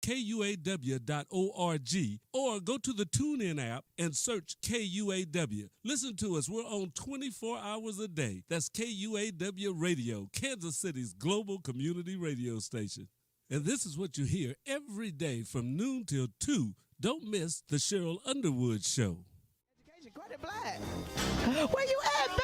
KUAW.org or go to the TuneIn app and search KUAW. Listen to us. We're on 24 hours a day. That's KUAW Radio, Kansas City's global community radio station. And this is what you hear every day from noon till 2. Don't miss the Cheryl Underwood Show. Where you at, baby?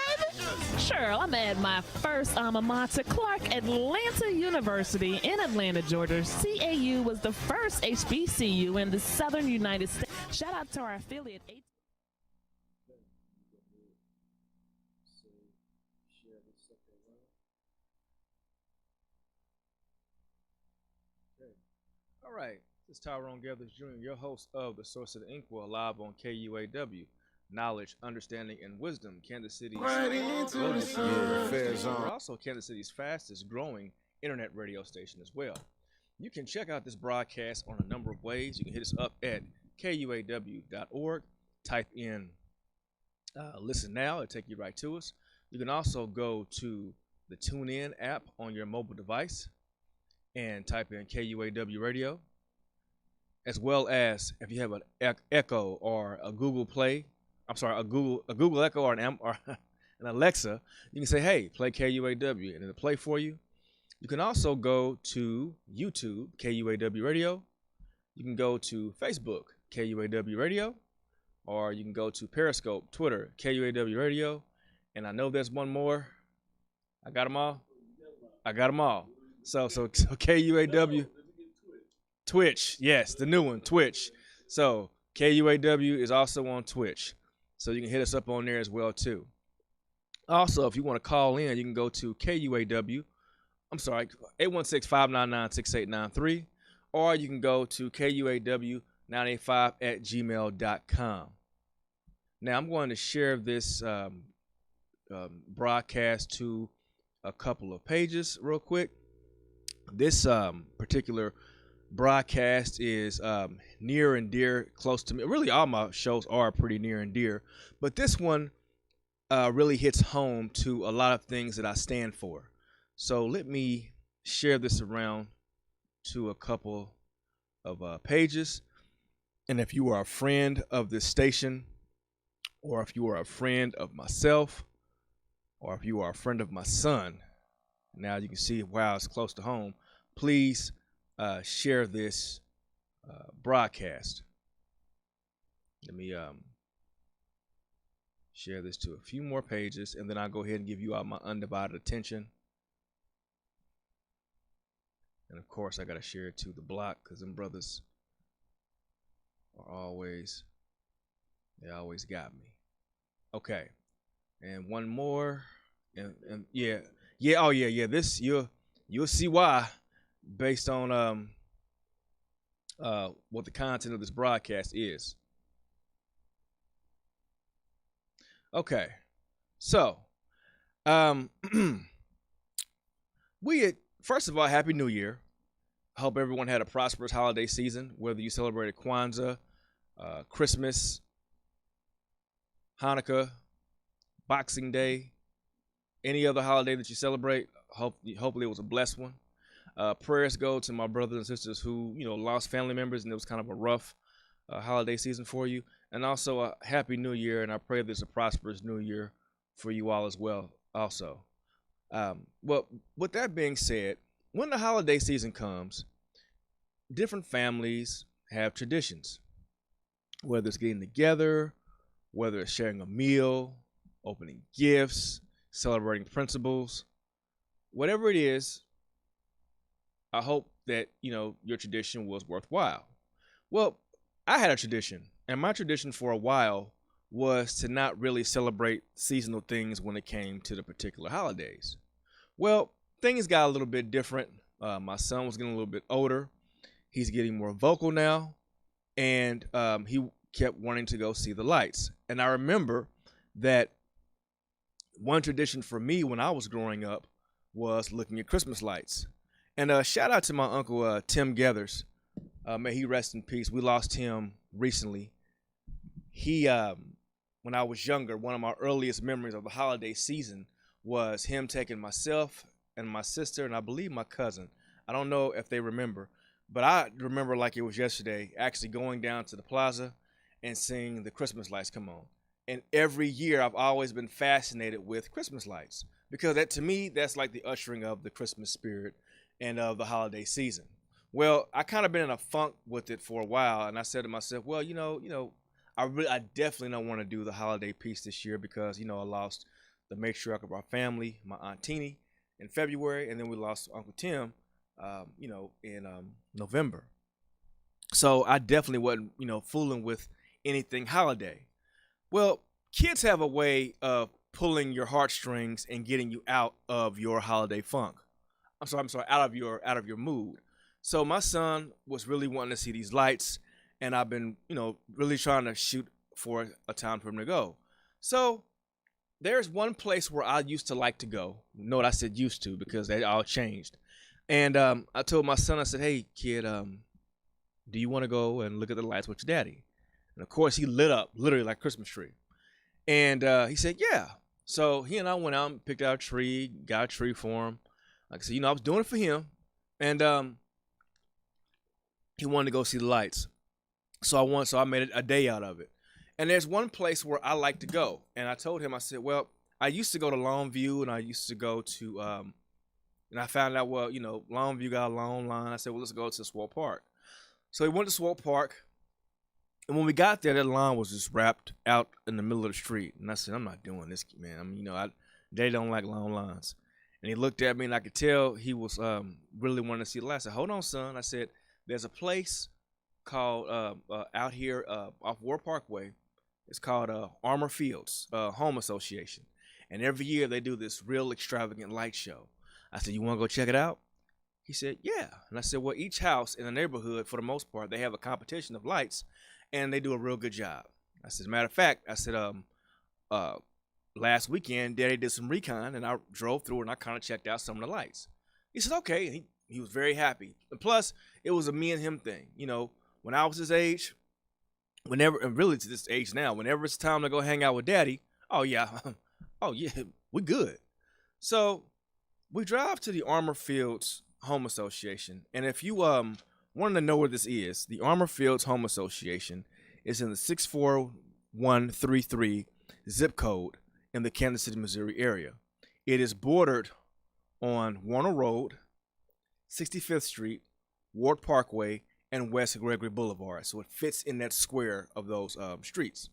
Sure, I'm at my first alma mater, Clark Atlanta University in Atlanta, Georgia. CAU was the first HBCU in the southern United States. Shout out to our affiliate. All right, this is Tyrone Gathers Jr., your host of the Source of the Inkwell, live on KUAW. Knowledge, understanding, and wisdom. Kansas City's also Kansas City's fastest growing internet radio station as well. You can check out this broadcast on a number of ways. You can hit us up at KUAW.org. Type in listen now. It'll take you right to us. You can also go to the TuneIn app on your mobile device and type in KUAW radio, as well as if you have an Echo or a Google Play. A Google Echo or an Alexa, you can say, hey, play KUAW, and it'll play for you. You can also go to YouTube, KUAW Radio. You can go to Facebook, KUAW Radio, or you can go to Periscope, Twitter, KUAW Radio. And I know there's one more. I got them all. So KUAW. Twitch, yes, the new one, Twitch. So KUAW is also on Twitch. So you can hit us up on there as well, too. Also, if you want to call in, you can go to KUAW, 816-599-6893, or you can go to KUAW985@gmail.com. Now, I'm going to share this broadcast to a couple of pages real quick. This particular broadcast is near and dear, close to me. Really, all my shows are pretty near and dear, but this one really hits home to a lot of things that I stand for. So let me share this around to a couple of pages. And if you are a friend of this station, or if you are a friend of myself, or if you are a friend of my son, now you can see, wow, it's close to home. Please share this broadcast. Let me share this to a few more pages, and then I'll go ahead and give you all my undivided attention. And of course, I got to share it to the block, because them brothers are always, they always got me. Okay, and one more, and yeah, this you'll see why, based on what the content of this broadcast is. Okay, so first of all, Happy New Year. I hope everyone had a prosperous holiday season, whether you celebrated Kwanzaa, Christmas, Hanukkah, Boxing Day, any other holiday that you celebrate. Hopefully it was a blessed one. Prayers go to my brothers and sisters who, lost family members, and it was kind of a rough holiday season for you. And also a Happy New Year, and I pray there's a prosperous New Year for you all as well also. Well, with that being said, when the holiday season comes, different families have traditions, whether it's getting together, whether it's sharing a meal, opening gifts, celebrating principles, whatever it is. I hope that, your tradition was worthwhile. Well, I had a tradition, and my tradition for a while was to not really celebrate seasonal things when it came to the particular holidays. Well, things got a little bit different. My son was getting a little bit older. He's getting more vocal now, and he kept wanting to go see the lights. And I remember that one tradition for me when I was growing up was looking at Christmas lights. And shout out to my uncle, Tim Gathers. May he rest in peace. We lost him recently. He, when I was younger, one of my earliest memories of the holiday season was him taking myself and my sister, and I believe my cousin. I don't know if they remember, But I remember like it was yesterday, actually going down to the plaza and seeing the Christmas lights come on. And every year I've always been fascinated with Christmas lights because that to me that's like the ushering of the Christmas spirit and of the holiday season. Well, I kind of been in a funk with it for a while, and I said to myself, well, I definitely don't want to do the holiday piece this year because I lost the matriarch of our family, my aunt Teeny, in February, and then we lost Uncle Tim, in November. So I definitely wasn't, fooling with anything holiday. Well, kids have a way of pulling your heartstrings and getting you out of your holiday funk. I'm sorry, out of your mood. So my son was really wanting to see these lights, and I've been, really trying to shoot for a time for him to go. So there's one place where I used to like to go. Note I said used to because they all changed. And I told my son, I said, hey, kid, do you want to go and look at the lights with your daddy? And of course, he lit up literally like a Christmas tree. And he said, yeah. So he and I went out and picked out a tree, got a tree for him. Like I said, I was doing it for him. And he wanted to go see the lights. So I made a day out of it. And there's one place where I like to go. And I told him, I said, well, I used to go to Longview and I used to go to, and I found out, well, Longview got a long line. I said, well, let's go to Swope Park. So we went to Swope Park. And when we got there, that line was just wrapped out in the middle of the street. And I said, I'm not doing this, man. I mean, they don't like long lines. And he looked at me and I could tell he was really wanting to see the lights. I said, hold on, son. I said, there's a place called out here off War Parkway. It's called Armor Fields Home Association. And every year they do this real extravagant light show. I said, you want to go check it out? He said, yeah. And I said, well, each house in the neighborhood, for the most part, they have a competition of lights, and they do a real good job. I said, as a matter of fact, I said, last weekend, Daddy did some recon, and I drove through and I kind of checked out some of the lights. He said, okay. And he was very happy. And plus, it was a me and him thing. When I was his age, whenever, and really to this age now, whenever it's time to go hang out with Daddy, oh yeah, we good. So we drive to the Armor Fields Home Association, and if you want to know where this is, the Armor Fields Home Association is in the 64133 zip code in the Kansas City, Missouri area. It is bordered on Warner Road, 65th Street, Ward Parkway, and West Gregory Boulevard. So it fits in that square of those streets.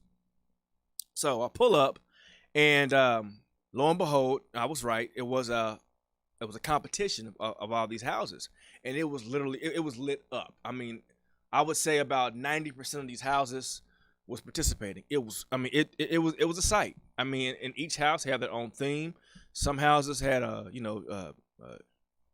So I pull up, and lo and behold, I was right. It was a competition of all these houses, and it was literally it was lit up. I mean, I would say about 90% of these houses was participating. It was a sight. I mean, and each house had their own theme. Some houses had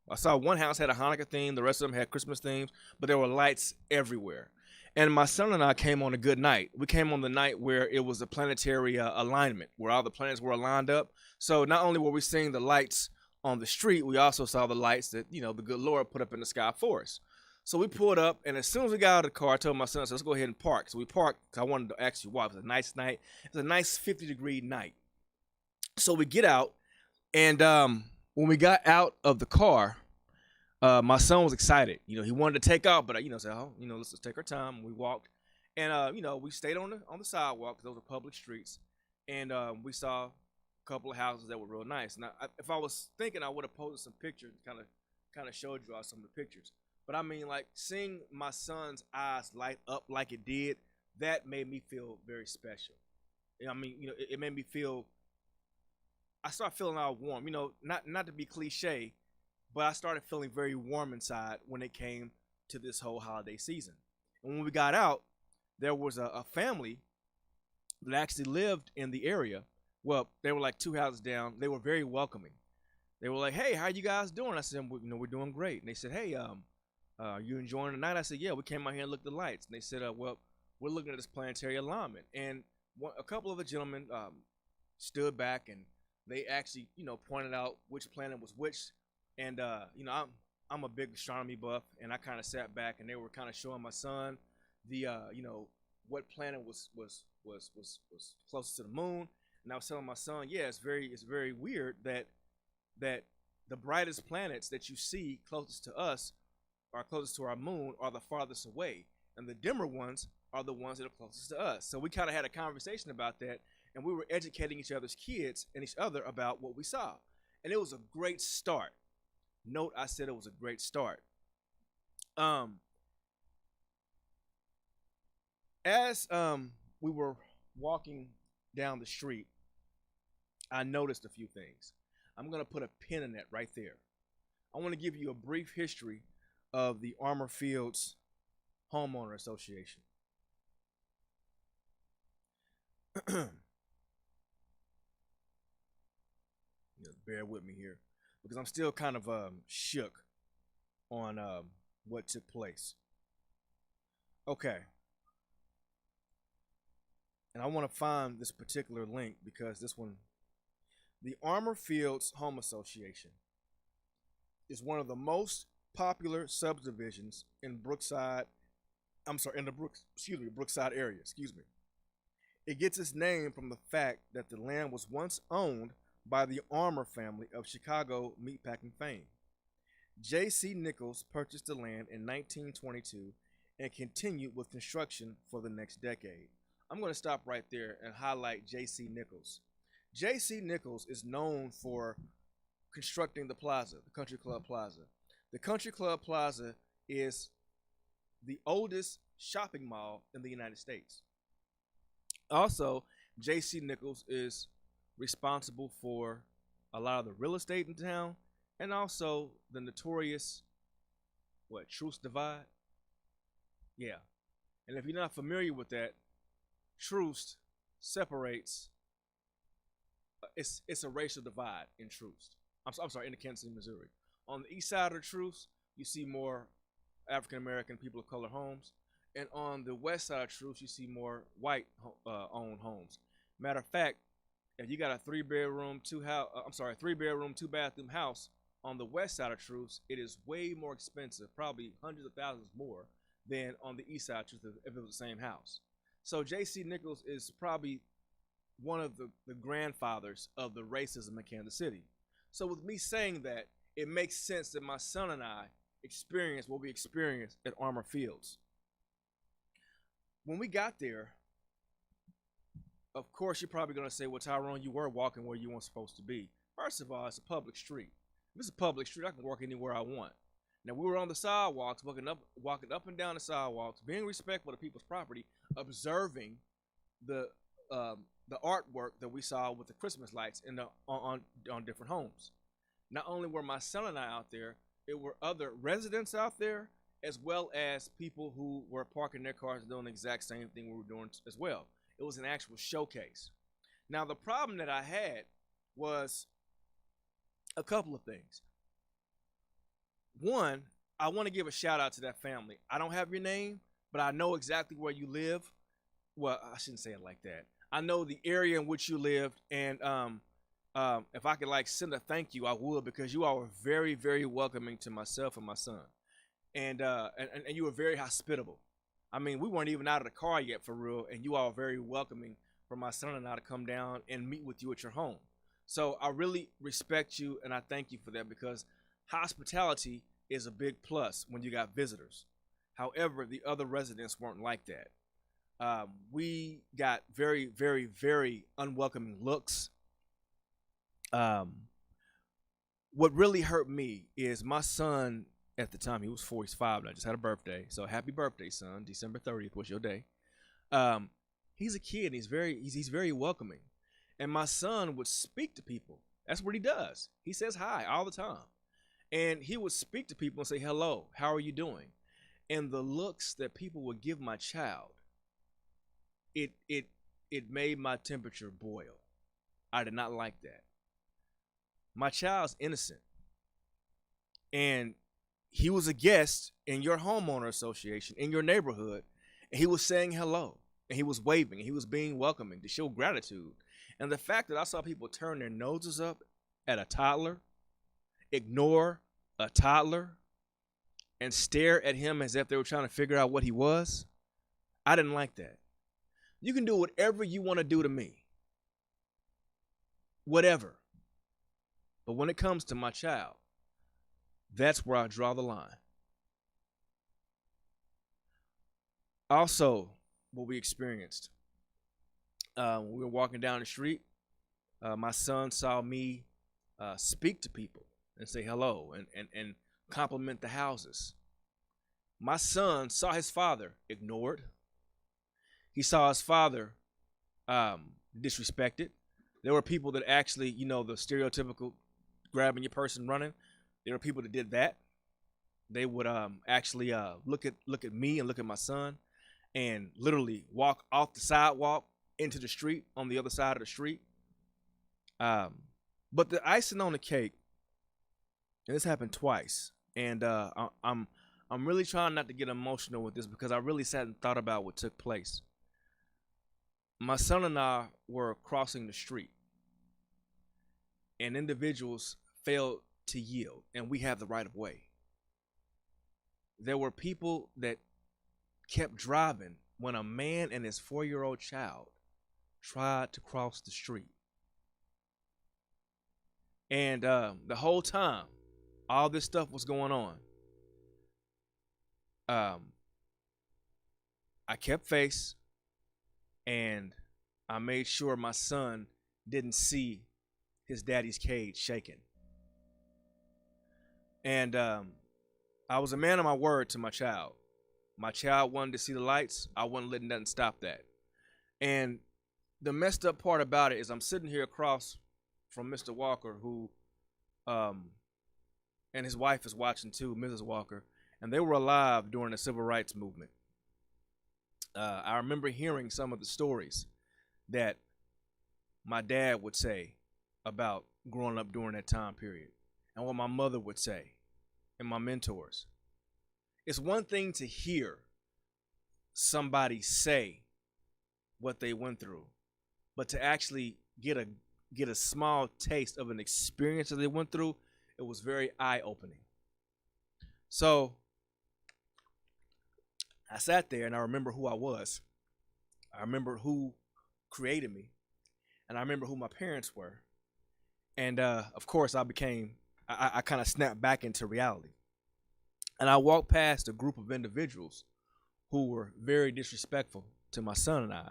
I saw one house had a Hanukkah theme. The rest of them had Christmas themes, but there were lights everywhere. And my son and I came on a good night. We came on the night where it was a planetary alignment, where all the planets were aligned up. So not only were we seeing the lights on the street, we also saw the lights that, the good Lord put up in the sky for us. So we pulled up, and as soon as we got out of the car, I told my son, I said, let's go ahead and park. So we parked because I wanted to ask you why. It was a nice night. It was a nice 50-degree night. So we get out, and when we got out of the car, my son was excited. He wanted to take off, but said, let's just take our time. We walked, and we stayed on the sidewalk because those are public streets, and we saw a couple of houses that were real nice. Now, if I was thinking, I would have posted some pictures, kind of showed you all some of the pictures. But I mean, like seeing my son's eyes light up like it did, that made me feel very special. I mean, it made me feel. I started feeling all warm. Not to be cliche, but I started feeling very warm inside when it came to this whole holiday season. And when we got out, there was a family that actually lived in the area. Well, they were like two houses down. They were very welcoming. They were like, "Hey, how you guys doing?" I said, "We're doing great." And they said, "Hey, are you enjoying the night?" I said, "Yeah, we came out here and looked at the lights." And they said, "Well, we're looking at this planetary alignment." And a couple of the gentlemen stood back and they actually, pointed out which planet was which. And I'm a big astronomy buff, and I kind of sat back, and they were kind of showing my son the what planet was closest to the moon. And I was telling my son, yeah, it's very weird that the brightest planets that you see closest to us are closest to our moon are the farthest away, and the dimmer ones are the ones that are closest to us. So we kind of had a conversation about that, and we were educating each other's kids and each other about what we saw. And it was a great start. Note, I said it was a great start. As we were walking down the street, I noticed a few things. I'm going to put a pin in that right there. I want to give you a brief history of the Armour Fields Homeowner Association. Bear with me here because I'm still kind of shook on what took place. Okay. And I want to find this particular link because this one, the Armour Fields Home Association, is one of the most popular subdivisions in Brookside. In the Brookside area. It gets its name from the fact that the land was once owned by the Armour family of Chicago meatpacking fame. J.C. Nichols purchased the land in 1922 and continued with construction for the next decade. I'm going to stop right there and highlight J.C. Nichols. J.C. Nichols is known for constructing the plaza, the Country Club Plaza. The Country Club Plaza is the oldest shopping mall in the United States. Also, J.C. Nichols is responsible for a lot of the real estate in town and also the notorious, Truce Divide? Yeah. And if you're not familiar with that, Truce separates, it's a racial divide in Truce. I'm sorry, in the Kansas City, Missouri. On the east side of Truce, you see more African-American people of color homes. And on the west side of Truce, you see more white-owned homes. Matter of fact, if you got a three-bedroom, two-bathroom house on the west side of Truce, it is way more expensive, probably hundreds of thousands more than on the east side of Truce if it was the same house. So J.C. Nichols is probably one of the grandfathers of the racism in Kansas City. So with me saying that, it makes sense that my son and I experience what we experienced at Armour Fields. When we got there, of course, you're probably going to say, well, Tyrone, you were walking where you weren't supposed to be. First of all, it's a public street. If it's a public street, I can walk anywhere I want. Now, we were on the sidewalks, walking up and down the sidewalks, being respectful of people's property, observing the artwork that we saw with the Christmas lights on different homes. Not only were my son and I out there, there were other residents out there, as well as people who were parking their cars and doing the exact same thing we were doing as well. It was an actual showcase. Now, the problem that I had was a couple of things. One, I want to give a shout out to that family. I don't have your name, but I know exactly where you live. Well, I shouldn't say it like that. I know the area in which you lived, and if I could send a thank you, I would, because you all were very, very welcoming to myself and my son, and you were very hospitable. I mean, we weren't even out of the car yet for real, and you all were very welcoming for my son and I to come down and meet with you at your home. So I really respect you, and I thank you for that, because hospitality is a big plus when you got visitors. However, the other residents weren't like that. We got very, very, very unwelcoming looks. What really hurt me is my son, at the time, he was 4, he's 5, and I just had a birthday. So happy birthday, son. December 30th was your day. He's a kid, and he's very welcoming. And my son would speak to people. That's what he does. He says hi all the time. And he would speak to people and say, hello, how are you doing? And the looks that people would give my child, it made my temperature boil. I did not like that. My child's innocent. And he was a guest in your homeowner association, in your neighborhood, and he was saying hello, and he was waving, and he was being welcoming to show gratitude. And the fact that I saw people turn their noses up at a toddler, ignore a toddler, and stare at him as if they were trying to figure out what he was, I didn't like that. You can do whatever you want to do to me. Whatever. But when it comes to my child, that's where I draw the line. Also, what we experienced, we were walking down the street. My son saw me speak to people and say hello and compliment the houses. My son saw his father ignored. He saw his father disrespected. There were people that actually, the stereotypical grabbing your purse and running. There were people that did that. They would actually look at me and look at my son and literally walk off the sidewalk into the street on the other side of the street. But the icing on the cake, and this happened twice, and I'm really trying not to get emotional with this because I really sat and thought about what took place. My son and I were crossing the street, and individuals failed to yield, and we have the right of way. There were people that kept driving when a man and his 4-year-old child tried to cross the street. And the whole time, all this stuff was going on. I kept face, and I made sure my son didn't see his daddy's cage shaking. And I was a man of my word to my child. My child wanted to see the lights. I wasn't letting nothing stop that. And the messed up part about it is I'm sitting here across from Mr. Walker, who, and his wife is watching too, Mrs. Walker, and they were alive during the civil rights movement. I remember hearing some of the stories that my dad would say about growing up during that time period and what my mother would say and my mentors. It's one thing to hear somebody say what they went through, but to actually get a small taste of an experience that they went through, it was very eye-opening. So I sat there and I remember who I was. I remember who created me, and I remember who my parents were. And of course, I kind of snapped back into reality. And I walked past a group of individuals who were very disrespectful to my son and I.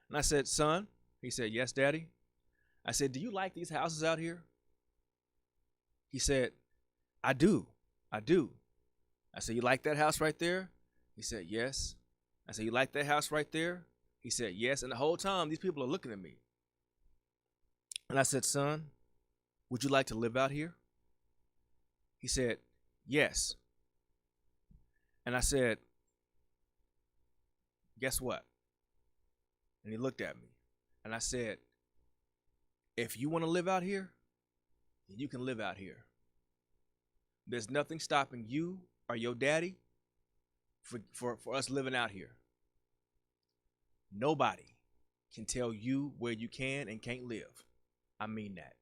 And I said, "Son," he said, "Yes, Daddy." I said, "Do you like these houses out here?" He said, I do. I said, "You like that house right there?" He said, "Yes." I said, "You like that house right there?" He said, "Yes." And the whole time, these people are looking at me. And I said, "Son, would you like to live out here?" He said, "Yes." And I said, "Guess what?" And he looked at me. And I said, "If you want to live out here, then you can live out here. There's nothing stopping you or your daddy for us living out here. Nobody can tell you where you can and can't live. I mean that.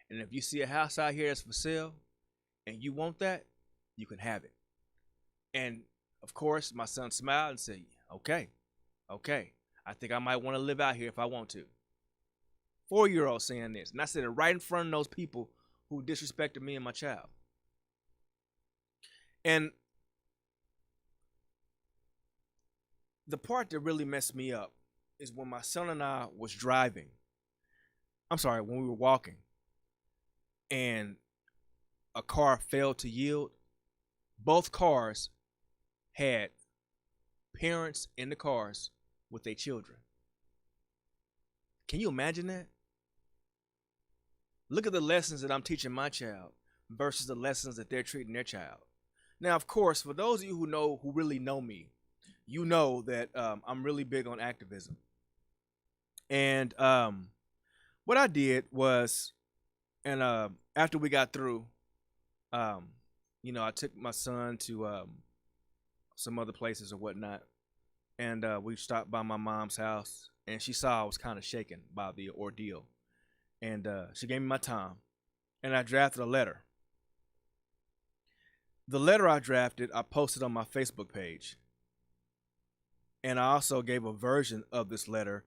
And if you see a house out here that's for sale and you want that, you can have it." And of course, my son smiled and said, okay, I think I might want to live out here if I want to. 4-year-old saying this. And I said it right in front of those people who disrespected me and my child. And the part that really messed me up is when my son and I was driving. When we were walking and a car failed to yield. Both cars had parents in the cars with their children. Can you imagine that? Look at the lessons that I'm teaching my child versus the lessons that they're treating their child. Now, of course, for those of you who really know me, you know that I'm really big on activism. And what I did was, and after we got through, I took my son to some other places or whatnot, and we stopped by my mom's house, and she saw I was kind of shaken by the ordeal, and she gave me my time, and I drafted a letter. The letter I drafted, I posted on my Facebook page, and I also gave a version of this letter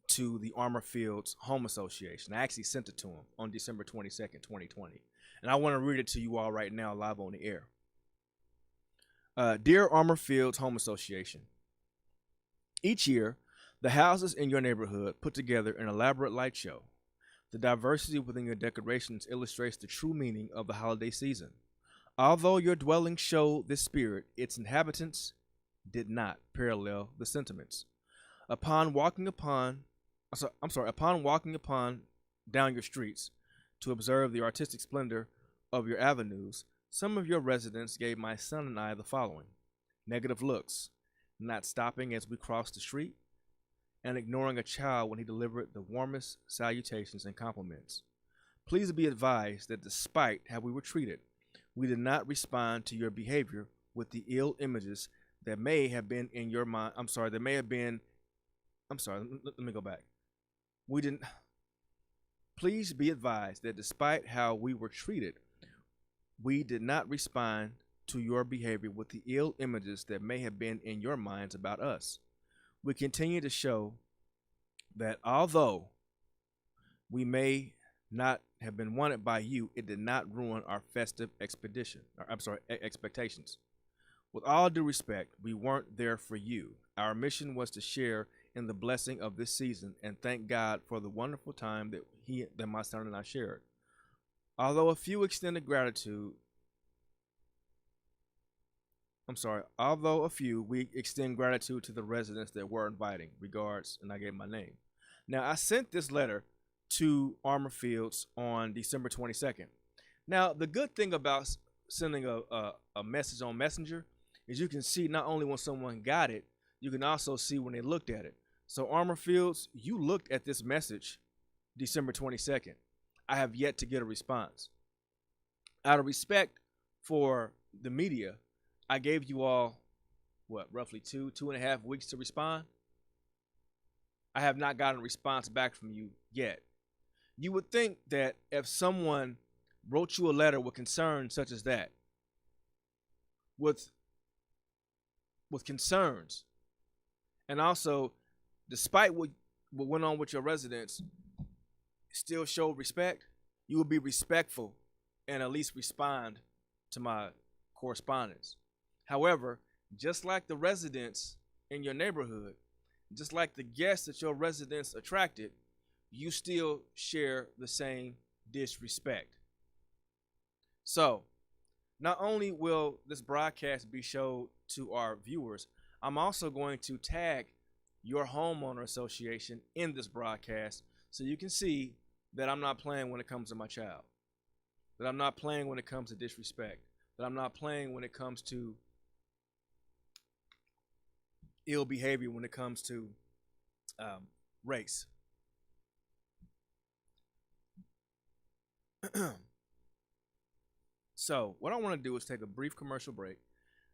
to the Armor Fields Home Association. I actually sent it to them on December 22nd, 2020. And I want to read it to you all right now live on the air. Dear Armor Fields Home Association, Each year, the houses in your neighborhood put together an elaborate light show. The diversity within your decorations illustrates the true meaning of the holiday season. Although your dwelling showed this spirit, its inhabitants did not parallel the sentiments. Upon walking upon, upon walking upon down your streets to observe the artistic splendor of your avenues, some of your residents gave my son and I the following negative looks, not stopping as we crossed the street, and ignoring a child when he delivered the warmest salutations and compliments. Please be advised that despite how we were treated, we did not respond to your behavior with the ill images that may have been in your mind. Let me go back. We didn't. Please be advised that despite how we were treated, we did not respond to your behavior with the ill images that may have been in your minds about us. We continue to show that although we may not have been wanted by you, it did not ruin our festive expectations. With all due respect, we weren't there for you. Our mission was to share in the blessing of this season and thank God for the wonderful time that my son and I shared. Although a few extended gratitude, we extend gratitude to the residents that were inviting. Regards, and I gave my name. Now, I sent this letter to Armour Fields on December 22nd. Now, the good thing about sending a message on Messenger is you can see not only when someone got it, you can also see when they looked at it. So, Armour Fields, you looked at this message December 22nd. I have yet to get a response. Out of respect for the media, I gave you all, roughly 2.5 weeks to respond. I have not gotten a response back from you yet. You would think that if someone wrote you a letter with concerns such as that, with concerns, and also, despite what went on with your residents, still showed respect, you would be respectful and at least respond to my correspondence. However, just like the residents in your neighborhood, just like the guests that your residents attracted, you still share the same disrespect. So, not only will this broadcast be showed to our viewers, I'm also going to tag your homeowner association in this broadcast so you can see that I'm not playing when it comes to my child, that I'm not playing when it comes to disrespect, that I'm not playing when it comes to ill behavior, when it comes to race. So what I want to do is take a brief commercial break,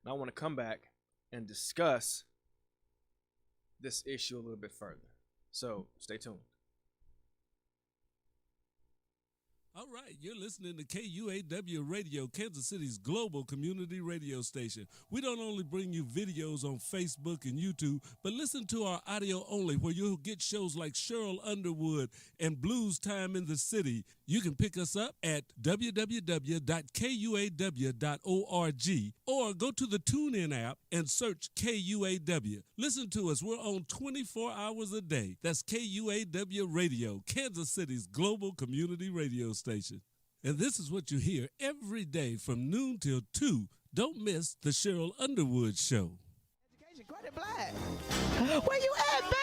and I want to come back and discuss this issue a little bit further. So stay tuned. All right, you're listening to KUAW Radio, Kansas City's global community radio station. We don't only bring you videos on Facebook and YouTube, but listen to our audio only, where you'll get shows like Cheryl Underwood and Blues Time in the City. You can pick us up at www.kuaw.org or go to the TuneIn app and search KUAW. Listen to us. We're on 24 hours a day. That's KUAW Radio, Kansas City's global community radio station. And this is what you hear every day from noon till 2. Don't miss the Cheryl Underwood Show. Where you at, baby?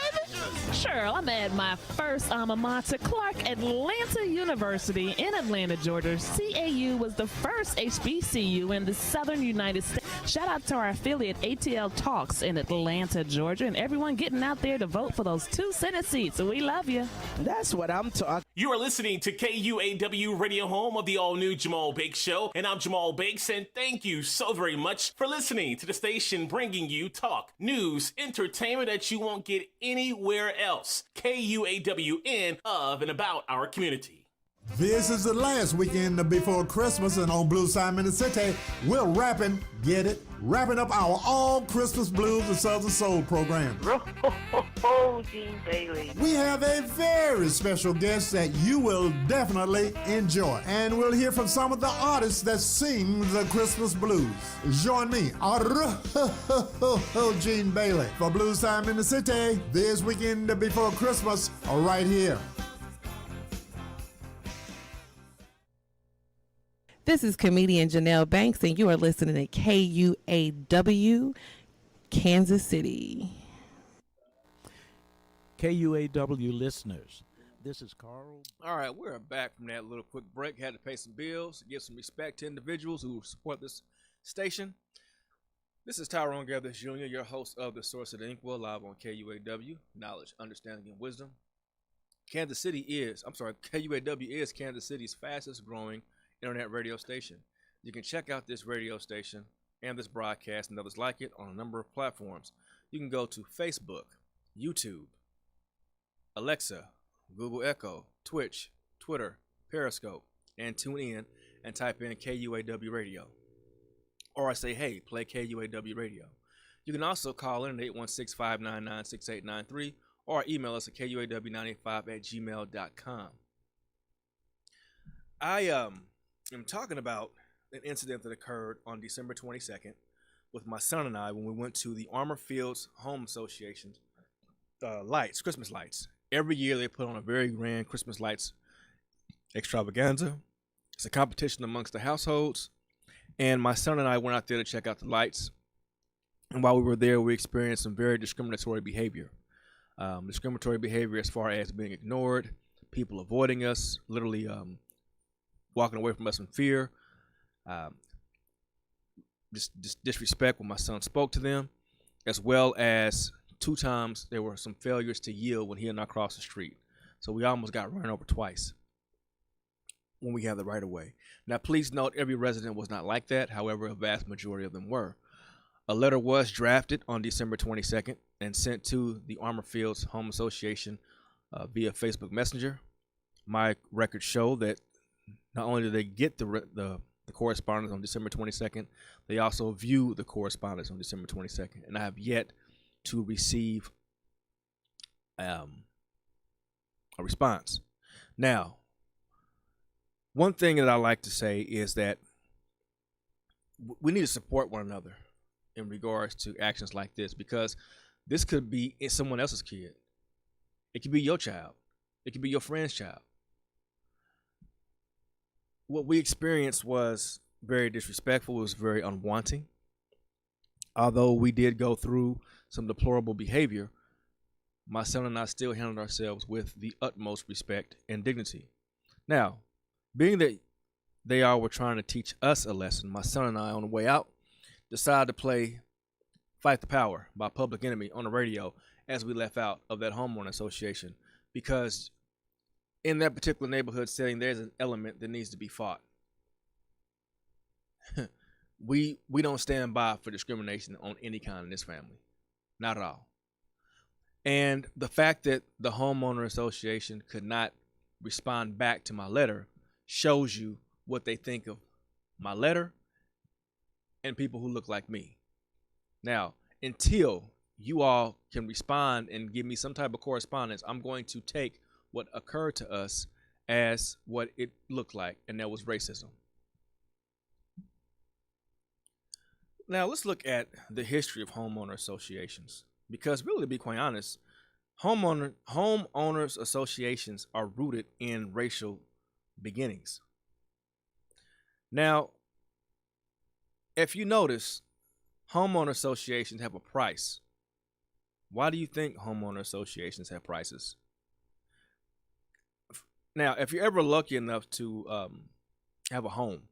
Sure, I'm at my first alma mater, Clark Atlanta University in Atlanta, Georgia. CAU was the first HBCU in the southern United States. Shout out to our affiliate ATL Talks in Atlanta, Georgia, and everyone getting out there to vote for those 2 Senate seats. We love you. That's what I'm talking. You are listening to KUAW Radio, home of the all-new Jamal Bakes Show, and I'm Jamal Bakes, and thank you so very much for listening to the station bringing you talk, news, entertainment that you won't get anywhere else. KUAWN, of and about our community. This is the last weekend before Christmas, and on Blues Time in the City, we're wrapping up our All Christmas Blues and Southern Soul program. Gene Bailey. We have a very special guest that you will definitely enjoy, and we'll hear from some of the artists that sing the Christmas blues. Join me, Gene Bailey, for Blues Time in the City this weekend before Christmas, right here. This is comedian Janelle Banks, and you are listening to KUAW, Kansas City. KUAW listeners, this is Carl. All right, we're back from that little quick break. Had to pay some bills, give some respect to individuals who support this station. This is Tyrone Gathers Jr., your host of The Source of the Inkwell, live on KUAW, knowledge, understanding, and wisdom. KUAW is Kansas City's fastest growing internet radio station. You can check out this radio station and this broadcast and others like it on a number of platforms. You can go to Facebook, YouTube, Alexa, Google Echo, Twitch, Twitter, Periscope, and tune in and type in KUAW Radio. Or I say, hey, play KUAW Radio. You can also call in at 816-599-6893 or email us at KUAW985@gmail.com. I'm talking about an incident that occurred on December 22nd with my son and I when we went to the Armour Fields Home Association's Christmas lights. Every year they put on a very grand Christmas lights extravaganza. It's a competition amongst the households, and my son and I went out there to check out the lights. And while we were there, we experienced some very discriminatory behavior. Discriminatory behavior as far as being ignored, people avoiding us, literally walking away from us in fear, just disrespect when my son spoke to them, as well as 2 times there were some failures to yield when he and I crossed the street. So we almost got run over twice when we had the right of way. Now, please note, every resident was not like that. However, a vast majority of them were. A letter was drafted on December 22nd and sent to the Armour Fields Home Association via Facebook Messenger. My records show that not only did they get the correspondence on December 22nd, they also viewed the correspondence on December 22nd. And I have yet to receive a response. Now, one thing that I like to say is that we need to support one another in regards to actions like this, because this could be someone else's kid. It could be your child. It could be your friend's child. What we experienced was very disrespectful. It was very unwanting. Although we did go through some deplorable behavior, my son and I still handled ourselves with the utmost respect and dignity. Now, being that they all were trying to teach us a lesson, my son and I, on the way out, decided to play Fight the Power by Public Enemy on the radio as we left out of that homeowner association, because in that particular neighborhood setting, there's an element that needs to be fought. We don't stand by for discrimination on any kind in this family. Not at all. And the fact that the homeowner association could not respond back to my letter shows you what they think of my letter and people who look like me. Now, until you all can respond and give me some type of correspondence, I'm going to take what occurred to us as what it looked like, and that was racism. Now, let's look at the history of homeowner associations, because really, to be quite honest, homeowners associations are rooted in racial beginnings. Now, if you notice, homeowner associations have a price. Why do you think homeowner associations have prices? Now, if you're ever lucky enough to have a home,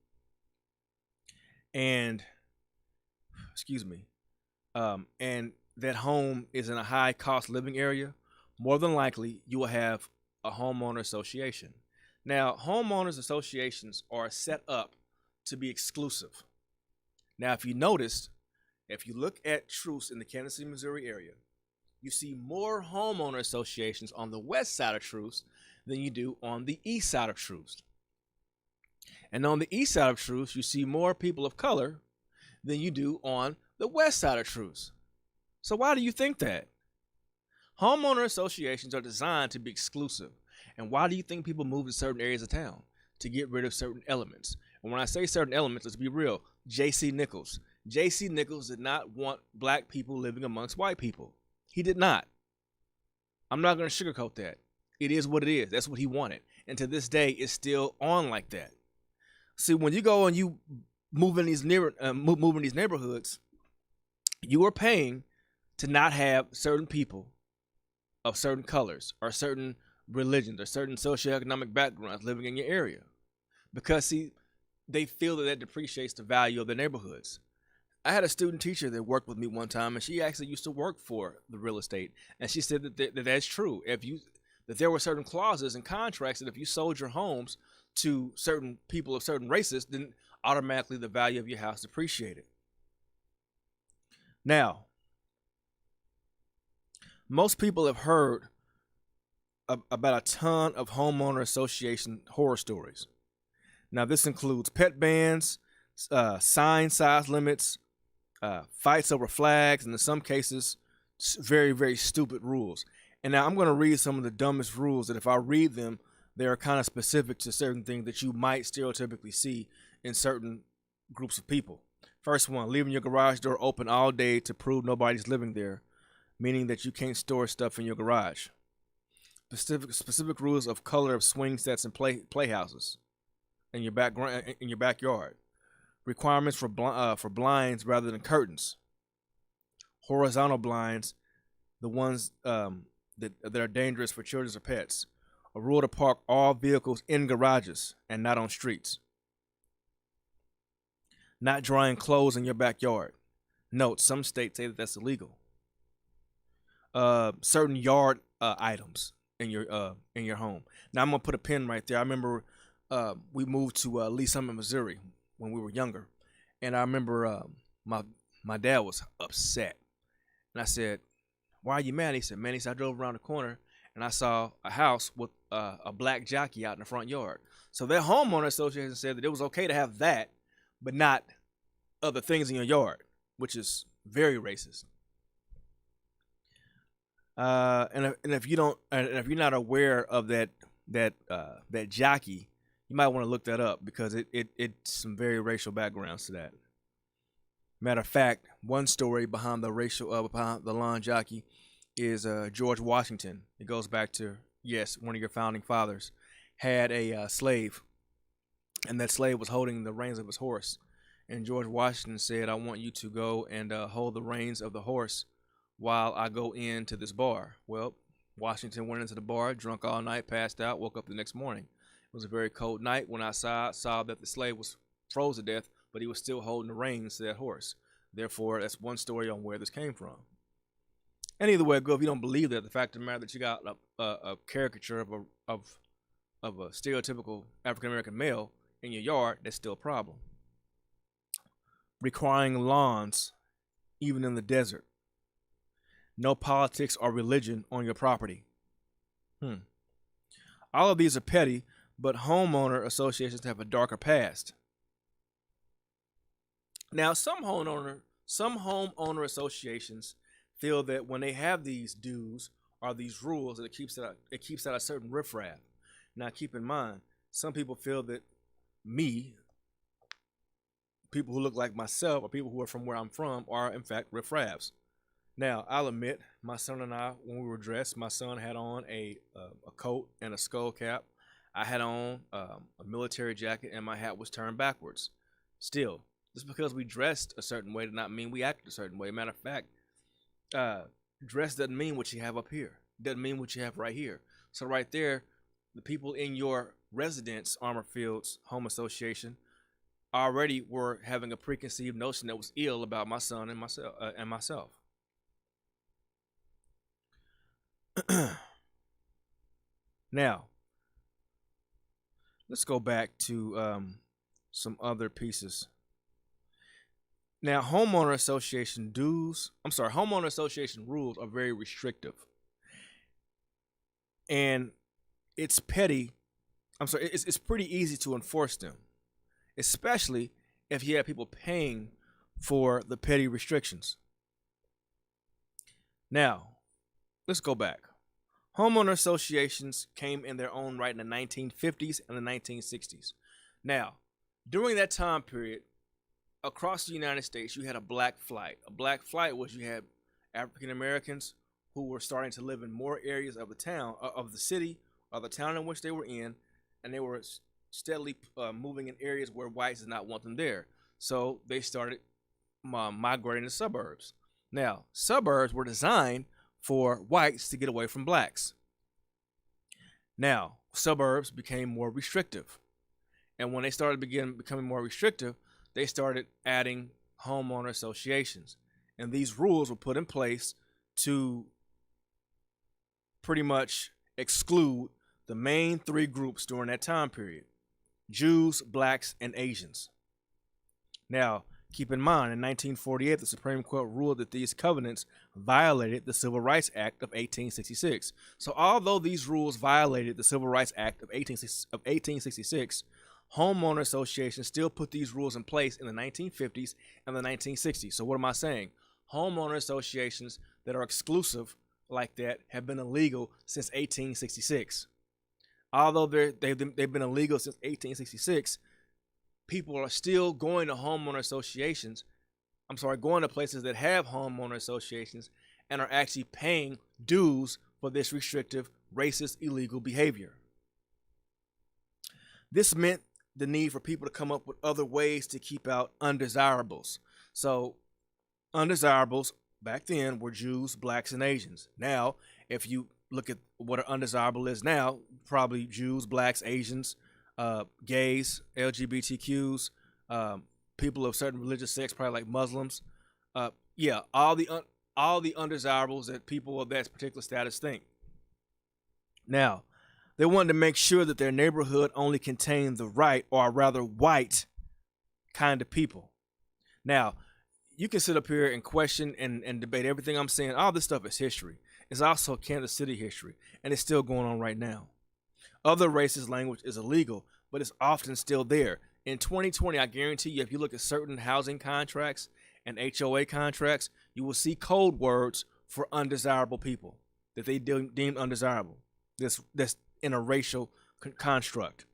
and and that home is in a high cost living area, more than likely you will have a homeowner association. Now, homeowners associations are set up to be exclusive. Now, if you noticed, if you look at truths in the Kansas City, Missouri area, you see more homeowner associations on the west side of Truce than you do on the east side of Truce. And on the east side of Truce, you see more people of color than you do on the west side of Truce. So why do you think that? Homeowner associations are designed to be exclusive. And why do you think people move to certain areas of town? To get rid of certain elements. And when I say certain elements, let's be real. J.C. Nichols. J.C. Nichols did not want black people living amongst white people. He did not. I'm not going to sugarcoat that. It is what it is. That's what he wanted. And to this day, it's still on like that. See, when you go and you move in these neighborhoods, you are paying to not have certain people of certain colors or certain religions or certain socioeconomic backgrounds living in your area. Because, see, they feel that depreciates the value of the neighborhoods. I had a student teacher that worked with me one time, and she actually used to work for the real estate. And she said that that's true. That there were certain clauses and contracts that if you sold your homes to certain people of certain races, then automatically the value of your house depreciated. Now, most people have heard about a ton of homeowner association horror stories. Now, this includes pet bans, sign size limits, fights over flags, and in some cases, very, very stupid rules. And now I'm going to read some of the dumbest rules that if I read them, they are kind of specific to certain things that you might stereotypically see in certain groups of people. First one, leaving your garage door open all day to prove nobody's living there, meaning that you can't store stuff in your garage. Specific rules of color of swing sets and playhouses in your backyard. Requirements for blinds rather than curtains. Horizontal blinds, the ones that are dangerous for children or pets. A rule to park all vehicles in garages and not on streets. Not drying clothes in your backyard. Note, some states say that that's illegal. Certain yard items in your home. Now I'm gonna put a pin right there. I remember we moved to Lee Summit, Missouri when we were younger, and I remember my dad was upset, and I said, "Why are you mad?" He said, "Man," I drove around the corner and I saw a house with a black jockey out in the front yard." So their homeowner association said that it was okay to have that, but not other things in your yard, which is very racist. And if you're not aware of that jockey, you might want to look that up because it's some very racial backgrounds to that. Matter of fact, one story behind behind the lawn jockey is George Washington. It goes back to, yes, one of your founding fathers had a slave, and that slave was holding the reins of his horse. And George Washington said, "I want you to go and hold the reins of the horse while I go into this bar." Well, Washington went into the bar, drunk all night, passed out, woke up the next morning. It was a very cold night when I saw that the slave was froze to death, but he was still holding the reins to that horse. Therefore, that's one story on where this came from. And either way it goes, if you don't believe that, the fact of the matter that you got a caricature of a stereotypical African American male in your yard, that's still a problem. Requiring lawns, even in the desert. No politics or religion on your property. All of these are petty, but homeowner associations have a darker past. Now, some homeowner associations feel that when they have these dues or these rules, that it keeps out a certain riffraff. Now, keep in mind, some people feel that people who look like myself, or people who are from where I'm from, are in fact riffraffs. Now, I'll admit, my son and I, when we were dressed, my son had on a coat and a skull cap. I had on a military jacket, and my hat was turned backwards. Still, just because we dressed a certain way did not mean we acted a certain way. Matter of fact, dress doesn't mean what you have up here. Doesn't mean what you have right here. So right there, the people in your residence, Armor Fields Home Association, already were having a preconceived notion that was ill about my son and myself. Now, let's go back to some other pieces. Now, homeowner association rules are very restrictive. And it's petty. It's pretty easy to enforce them. especially if you have people paying for the petty restrictions. Now, let's go back. Homeowner associations came in their own right in the 1950s and the 1960s. Now, during that time period, across the United States, you had a black flight. A black flight was you had African Americans who were starting to live in more areas of the town, of the city, or the town in which they were in, and they were steadily moving in areas where whites did not want them there. So they started migrating to suburbs. Now, suburbs were designed for whites to get away from blacks. Now, suburbs became more restrictive. And when they started becoming more restrictive, they started adding homeowner associations. And these rules were put in place to pretty much exclude the main three groups during that time period: Jews, blacks, and Asians. Now, keep in mind, in 1948, the Supreme Court ruled that these covenants violated the Civil Rights Act of 1866. So although these rules violated the Civil Rights Act of 1866, homeowner associations still put these rules in place in the 1950s and the 1960s. So what am I saying? Homeowner associations that are exclusive like that have been illegal since 1866. Although they've been illegal since 1866, people are still going to homeowner associations. Going to places that have homeowner associations and are actually paying dues for this restrictive, racist, illegal behavior. This meant the need for people to come up with other ways to keep out undesirables. So undesirables back then were Jews, blacks, and Asians. Now, if you look at what an undesirable is now, probably Jews, blacks, Asians, gays, LGBTQs, people of certain religious sects, probably like Muslims. All the undesirables that people of that particular status think. Now, they wanted to make sure that their neighborhood only contained the right, or rather white, kind of people. Now, you can sit up here and question and debate everything I'm saying. All this stuff is history. It's also Kansas City history, and it's still going on right now. Other races' language is illegal, but it's often still there. In 2020, I guarantee you, if you look at certain housing contracts and HOA contracts, you will see code words for undesirable people that they deem undesirable. That's in a racial construct.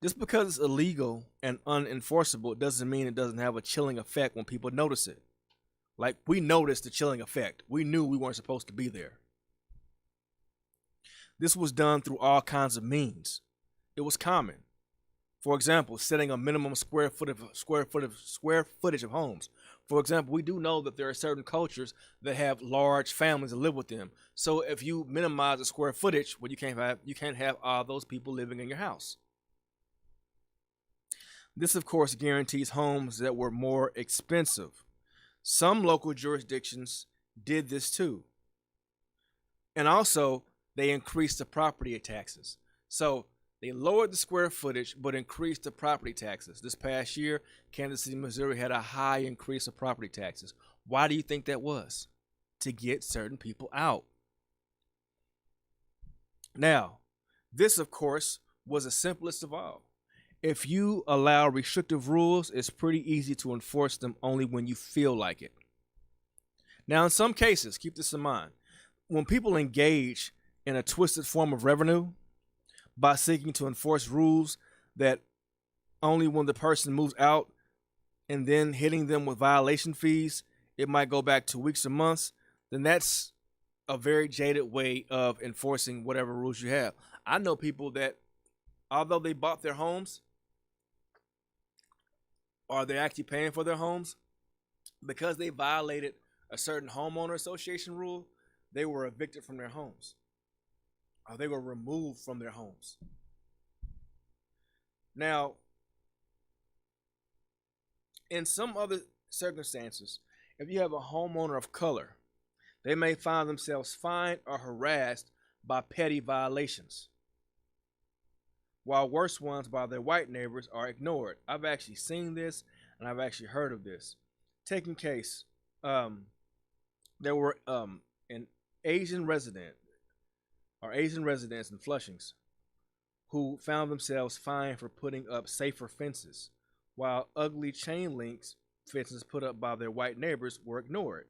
Just because it's illegal and unenforceable doesn't mean it doesn't have a chilling effect when people notice it. Like, we noticed the chilling effect. We knew we weren't supposed to be there. This was done through all kinds of means. It was common. For example, setting a minimum square footage of homes. For example, we do know that there are certain cultures that have large families that live with them. So if you minimize the square footage, well, you can't have all those people living in your house. This, of course, guarantees homes that were more expensive. Some local jurisdictions did this too. And also, they increased the property taxes. So they lowered the square footage, but increased the property taxes. This past year, Kansas City, Missouri had a high increase of property taxes. Why do you think that was? To get certain people out. Now, this, of course, was the simplest of all. If you allow restrictive rules, it's pretty easy to enforce them only when you feel like it. Now, in some cases, keep this in mind, when people engage in a twisted form of revenue by seeking to enforce rules that only when the person moves out and then hitting them with violation fees, it might go back to weeks or months, then that's a very jaded way of enforcing whatever rules you have. I know people that, although they bought their homes, or they're actually paying for their homes, because they violated a certain homeowner association rule, they were evicted from their homes, or they were removed from their homes. Now, in some other circumstances, if you have a homeowner of color, they may find themselves fined or harassed by petty violations, while worse ones by their white neighbors are ignored. I've actually seen this, and I've actually heard of this. Taking case, there were an Asian resident, or Asian residents in Flushings, who found themselves fined for putting up safer fences, while ugly chain links fences put up by their white neighbors were ignored.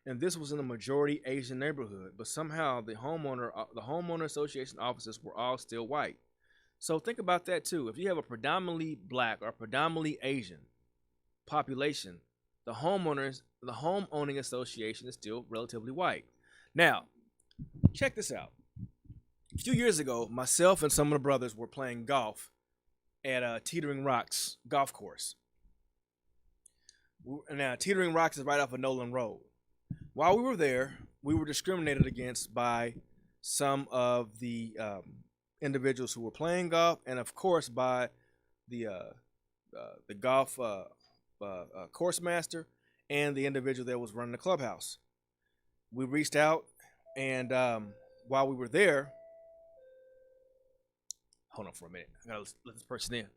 And this was in a majority Asian neighborhood, but somehow the homeowner association offices were all still white. So think about that too. If you have a predominantly black or predominantly Asian population, the homeowning association is still relatively white. Now, check this out. A few years ago, myself and some of the brothers were playing golf at Teetering Rocks golf course. Now, Teetering Rocks is right off of Nolan Road. While we were there, we were discriminated against by some of the individuals who were playing golf, and of course by the golf course master and the individual that was running the clubhouse. We reached out, and while we were there, hold on for a minute. I gotta let this person in.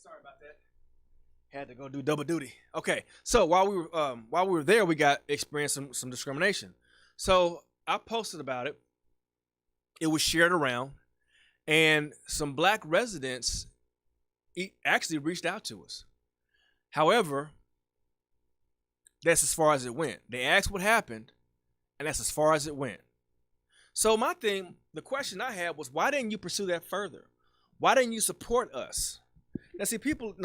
Sorry about that. Had to go do double duty. Okay, so while we were there, we got experienced some discrimination. So I posted about it. It was shared around, and some black residents actually reached out to us. However, that's as far as it went. They asked what happened, and that's as far as it went. So the question I had was, why didn't you pursue that further? Why didn't you support us? Now, see, people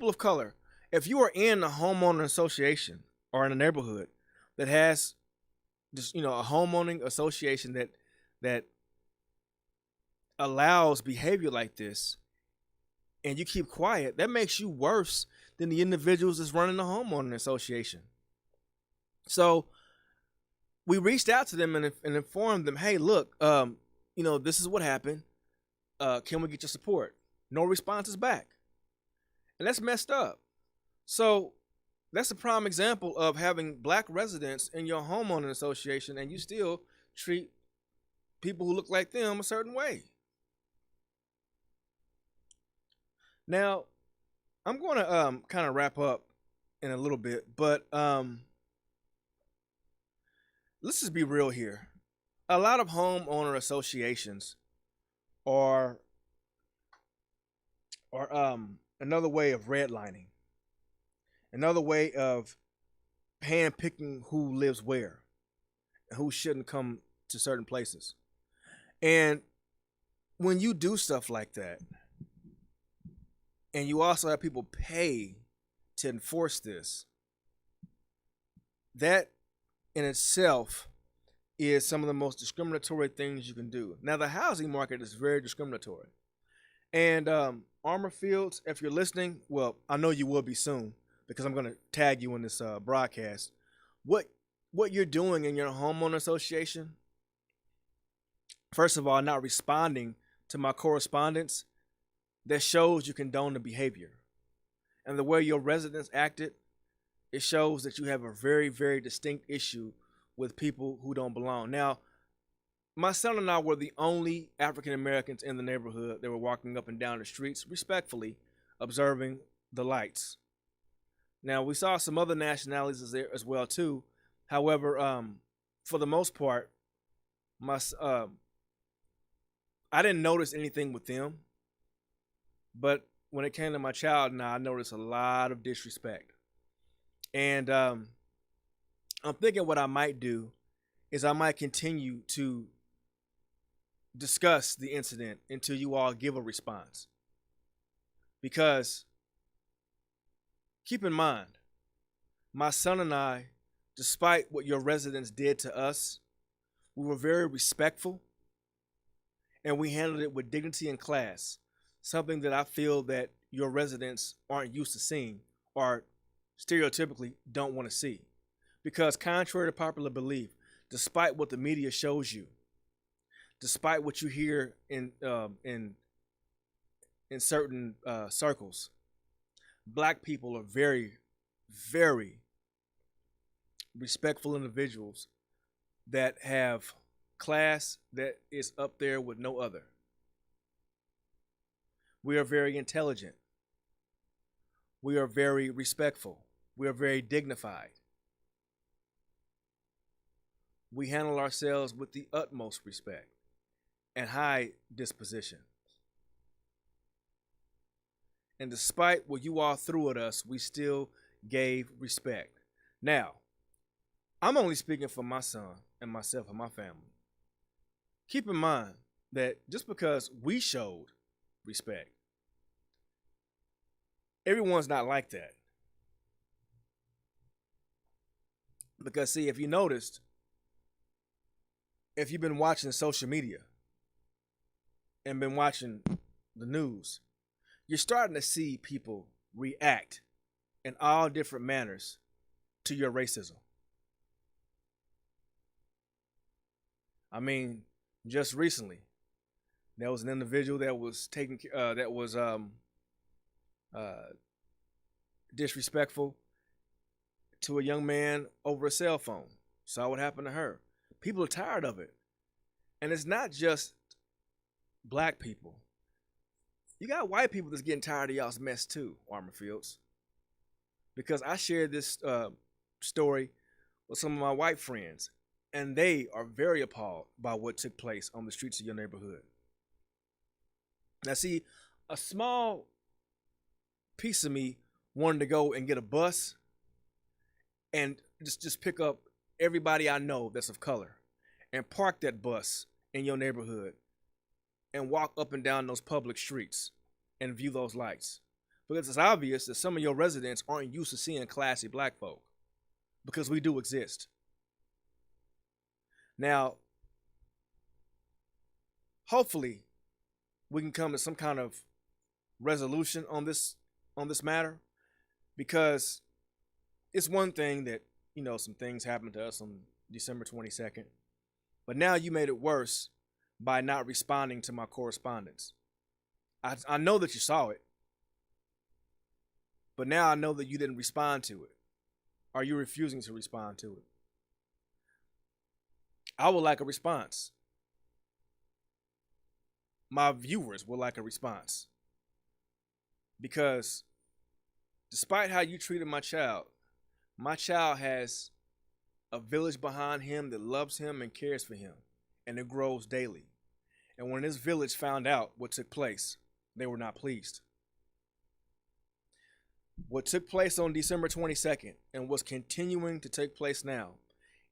of color, if you are in a homeowner association or in a neighborhood that has just, a homeowning association that allows behavior like this, and you keep quiet, that makes you worse than the individuals that's running the homeowner association. So we reached out to them and informed them, hey, look, this is what happened. Can we get your support? No responses back. And that's messed up. So that's a prime example of having black residents in your homeowner association, and you still treat people who look like them a certain way. Now, I'm going to kind of wrap up in a little bit, but let's just be real here. A lot of homeowner associations are another way of redlining, another way of handpicking who lives where and who shouldn't come to certain places. And when you do stuff like that, and you also have people pay to enforce this, that in itself is some of the most discriminatory things you can do. Now, the housing market is very discriminatory. And Armor Fields, if you're listening, well, I know you will be soon because I'm going to tag you in this broadcast. What you're doing in your homeowner association, first of all, not responding to my correspondence, that shows you condone the behavior. And the way your residents acted, it shows that you have a very, very distinct issue with people who don't belong. Now, my son and I were the only African Americans in the neighborhood that were walking up and down the streets, respectfully observing the lights. Now, we saw some other nationalities there as well too. However, for the most part, I didn't notice anything with them. But when it came to my child and I noticed a lot of disrespect. And I'm thinking what I might do is I might continue to discuss the incident until you all give a response. Because keep in mind, my son and I, despite what your residents did to us, we were very respectful and we handled it with dignity and class. Something that I feel that your residents aren't used to seeing or stereotypically don't want to see. Because contrary to popular belief, despite what the media shows you, despite what you hear in certain circles, black people are very, very respectful individuals that have class that is up there with no other. We are very intelligent. We are very respectful. We are very dignified. We handle ourselves with the utmost respect and high disposition. And despite what you all threw at us, we still gave respect. Now, I'm only speaking for my son and myself and my family. Keep in mind that just because we showed respect, everyone's not like that. Because, see, if you noticed, if you've been watching social media and been watching the news, you're starting to see people react in all different manners to your racism. I mean, just recently, there was an individual that was disrespectful to a young man over a cell phone. Saw what happened to her. People are tired of it. And it's not just black people. You got white people that's getting tired of y'all's mess too, Armor Fields. Because I shared this story with some of my white friends, and they are very appalled by what took place on the streets of your neighborhood. Now, see, a small piece of me wanted to go and get a bus and just pick up everybody I know that's of color and park that bus in your neighborhood and walk up and down those public streets and view those lights. Because it's obvious that some of your residents aren't used to seeing classy black folk, because we do exist. Now, hopefully, we can come to some kind of resolution on this matter, because it's one thing that, some things happened to us on December 22nd, but now you made it worse by not responding to my correspondence. I know that you saw it, but now I know that you didn't respond to it. Are you refusing to respond to it? I would like a response. My viewers would like a response. Because despite how you treated my child has a village behind him that loves him and cares for him, and it grows daily. And when this village found out what took place, they were not pleased. What took place on December 22nd and what's continuing to take place now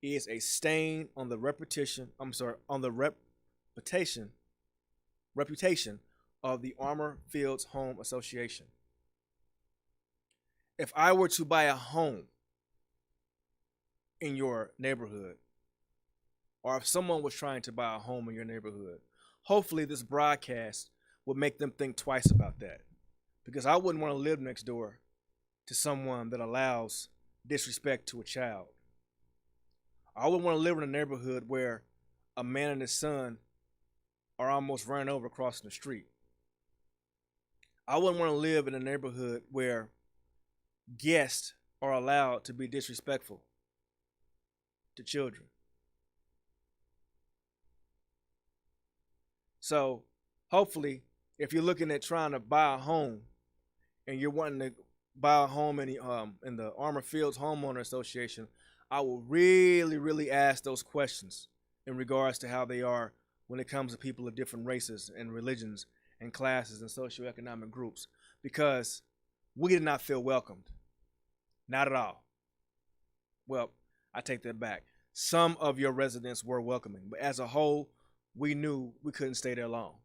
is a stain on the reputation of the Armor Fields Home Association. If I were to buy a home in your neighborhood, or if someone was trying to buy a home in your neighborhood, hopefully this broadcast would make them think twice about that. Because I wouldn't want to live next door to someone that allows disrespect to a child. I wouldn't want to live in a neighborhood where a man and his son are almost run over crossing the street. I wouldn't want to live in a neighborhood where guests are allowed to be disrespectful to children. So hopefully, if you're looking at trying to buy a home and you're wanting to buy a home in the Armor Fields Homeowner Association, I will really, really ask those questions in regards to how they are when it comes to people of different races and religions and classes and socioeconomic groups, because we did not feel welcomed. Not at all. Well, I take that back. Some of your residents were welcoming, but as a whole, we knew we couldn't stay there long.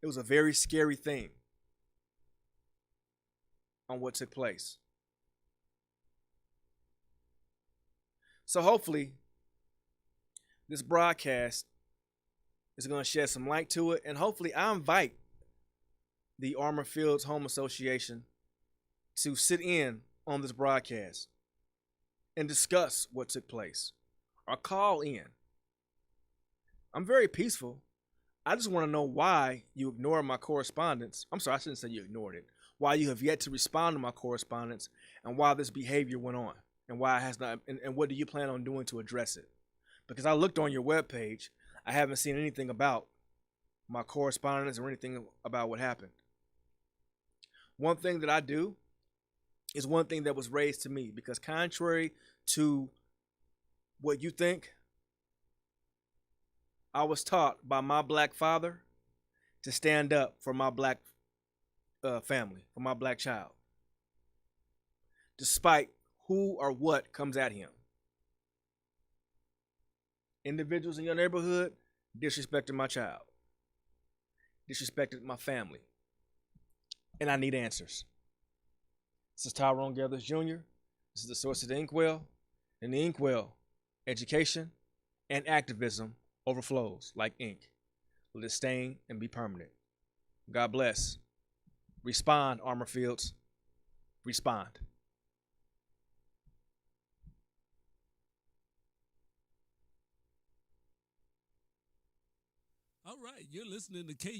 It was a very scary thing on what took place. So hopefully, this broadcast is going to shed some light to it, and hopefully I invite the Armor Fields Home Association to sit in on this broadcast and discuss what took place, or call in. I'm very peaceful. I just want to know why you ignored my correspondence. I'm sorry, I shouldn't say you ignored it. Why you have yet to respond to my correspondence, and why this behavior went on, and why it has not, and what do you plan on doing to address it? Because I looked on your webpage, I haven't seen anything about my correspondence or anything about what happened. One thing that I do is one thing that was raised to me, because contrary to what you think, I was taught by my black father to stand up for my black family, for my black child, despite who or what comes at him. Individuals in your neighborhood disrespected my child, disrespected my family, and I need answers. This is Tyrone Gathers Jr. This is the source of the Inkwell, and the Inkwell, education and activism overflows like ink. Let it stain and be permanent. God bless. Respond, Armor Fields. Respond. All right, you're listening to